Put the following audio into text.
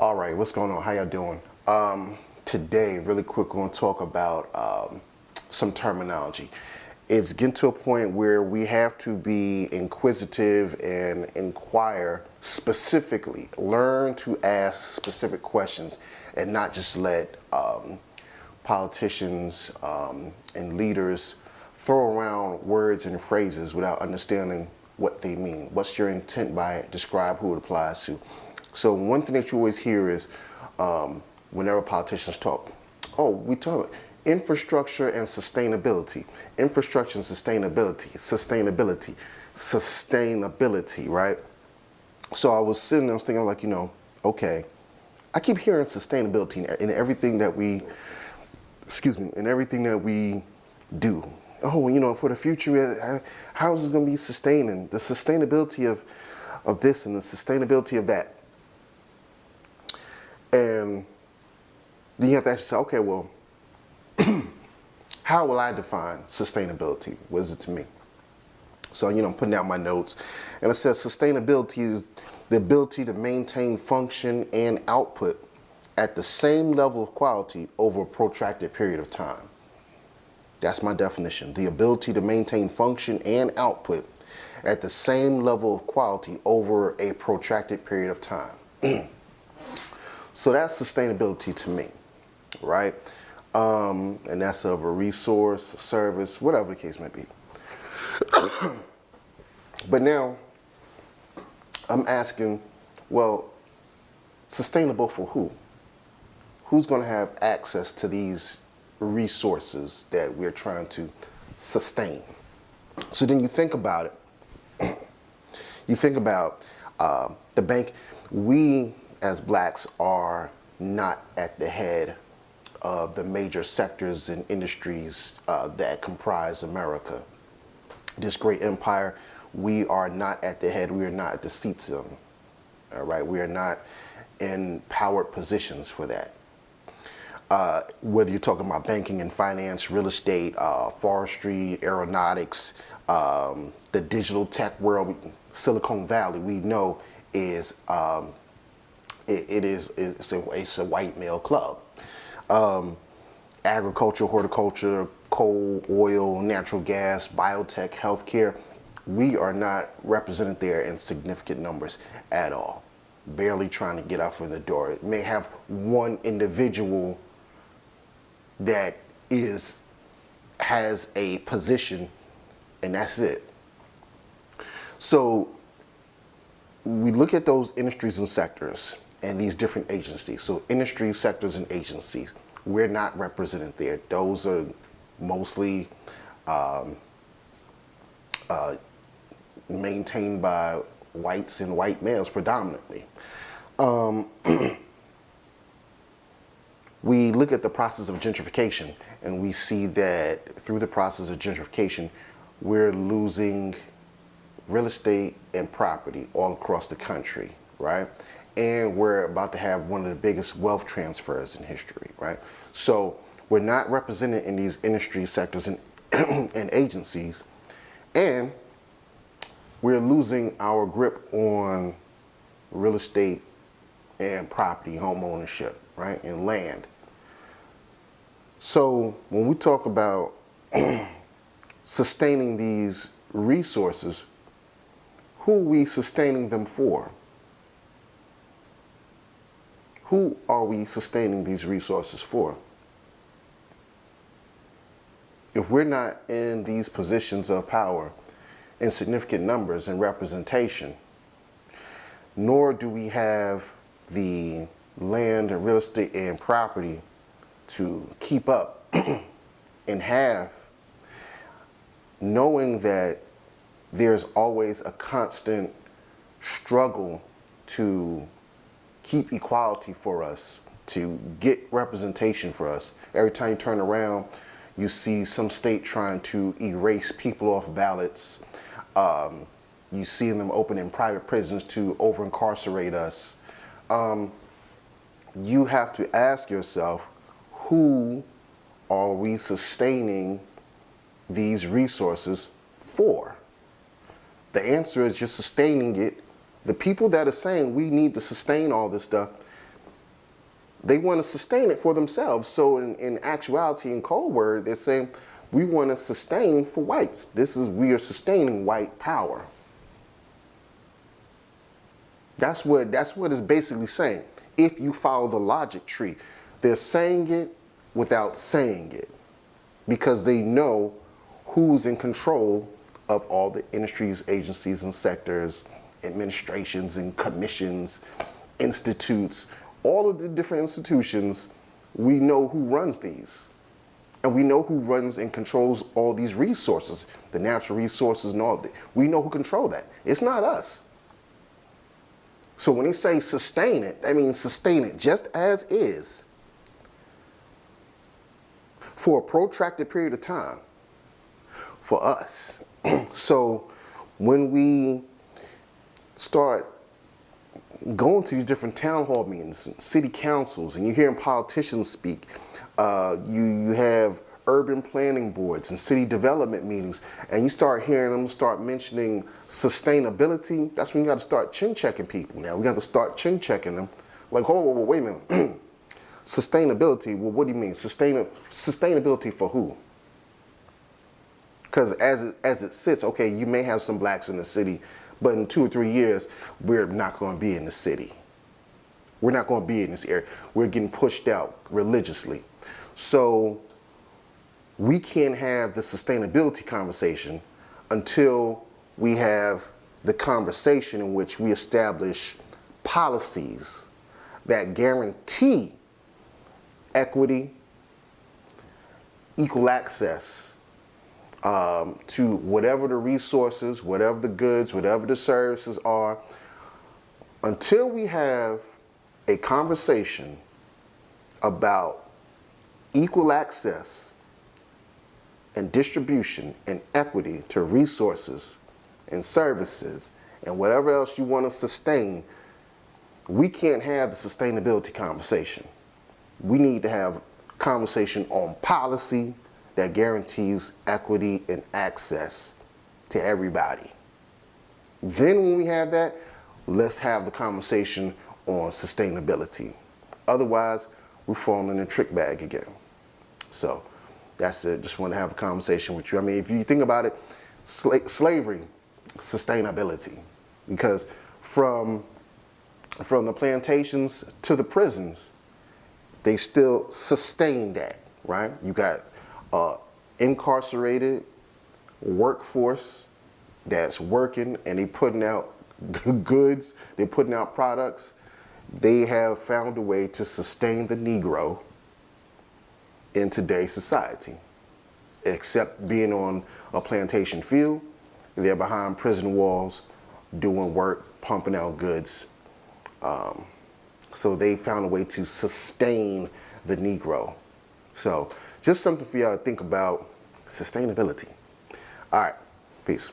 All right, what's going on? How y'all doing? Today, really quick, we're going to talk about some terminology. It's getting to a point where we have to be inquisitive and inquire specifically, learn to ask specific questions and not just let politicians and leaders throw around words and phrases without understanding what they mean. What's your intent by it? Describe who it applies to. So one thing that you always hear is whenever politicians talk, we talk infrastructure and sustainability. Infrastructure and sustainability, right? So I was sitting there, I was thinking like, okay, I keep hearing sustainability in everything that we, in everything that we do. For the future, how is it going to be sustaining? The sustainability of this and the sustainability of that. And then you have to ask yourself, okay, well, how will I define sustainability? What is it to me? So, I'm putting out my notes. And it says sustainability is the ability to maintain function and output at the same level of quality over a protracted period of time. That's my definition. The ability to maintain function and output at the same level of quality over a protracted period of time. So that's sustainability to me, right? And that's of a resource, a service, whatever the case may be. But now I'm asking, well, sustainable for who? Who's going to have access to these resources that we're trying to sustain? So then you think about it. You think about the bank. We as blacks are not at the head of the major sectors and industries that comprise America. This great empire, we are not at the head. We are not at the seats of them. All right, we are not in powered positions for that. Whether you're talking about banking and finance, real estate, forestry, aeronautics, the digital tech world, Silicon Valley, we know is it's a white male club. Agriculture, horticulture, coal, oil, natural gas, biotech, healthcare, we are not represented there in significant numbers at all. Barely trying to get out from the door. It may have one individual that has a position, and that's it. So we look at those industries and sectors and these different agencies. So industry, sectors, and agencies, we're not represented there. Those are mostly maintained by whites and white males predominantly. We look at the process of gentrification, and we see that through the process of gentrification, we're losing real estate and property all across the country, right? And we're about to have one of the biggest wealth transfers in history, right? So we're not represented in these industry sectors and, and agencies, and we're losing our grip on real estate and property, home ownership, right, and land. So when we talk about sustaining these resources, who are we sustaining them for? Who are we sustaining these resources for? If we're not in these positions of power in significant numbers and representation, nor do we have the land and real estate and property to keep up and have, knowing that there's always a constant struggle to keep equality for us, to get representation for us. Every time you turn around, you see some state trying to erase people off ballots. You see them opening private prisons to over-incarcerate us. You have to ask yourself, who are we sustaining these resources for? The answer is you're sustaining it. The people that are saying we need to sustain all this stuff, They want to sustain it for themselves. So in actuality, in code word, they're saying, we want to sustain for whites. We are sustaining white power. That's what it's basically saying. If you follow the logic tree, they're saying it without saying it because they know who's in control of all the industries, agencies, and sectors, administrations and commissions, institutes, all of the different institutions. We know who runs these. And we know who runs and controls all these resources, the natural resources and all of it. We know who control that. It's not us. So when they say sustain it, that means sustain it just as is for a protracted period of time for us. So when we start going to these different town hall meetings, city councils, and you're hearing politicians speak, you have urban planning boards and city development meetings, and you start hearing them start mentioning sustainability, that's when you got to start chin checking people. Now we got to start chin checking them. Like, whoa, wait a minute. Sustainability, well, what do you mean? Sustainability for who? Because as it sits, okay, you may have some blacks in the city, but in 2 or 3 years, we're not going to be in the city. We're not going to be in this area. We're getting pushed out religiously. So we can't have the sustainability conversation until we have the conversation in which we establish policies that guarantee equity, equal access to whatever the resources, whatever the goods, whatever the services are. Until we have a conversation about equal access and distribution and equity to resources and services and whatever else you want to sustain, we can't have the sustainability conversation. We need to have conversation on policy that guarantees equity and access to everybody. Then when we have that, let's have the conversation on sustainability. Otherwise, we're falling in a trick bag again. So that's it. Just want to have a conversation with you. I mean, if you think about it, slavery, sustainability, because from the plantations to the prisons, they still sustain that, right? You got incarcerated workforce that's working and they putting out goods, they're putting out products. They have found a way to sustain the Negro in today's society, except being on a plantation field. They're behind prison walls doing work, pumping out goods. So they found a way to sustain the Negro. So just something for y'all to think about, sustainability. All right, peace.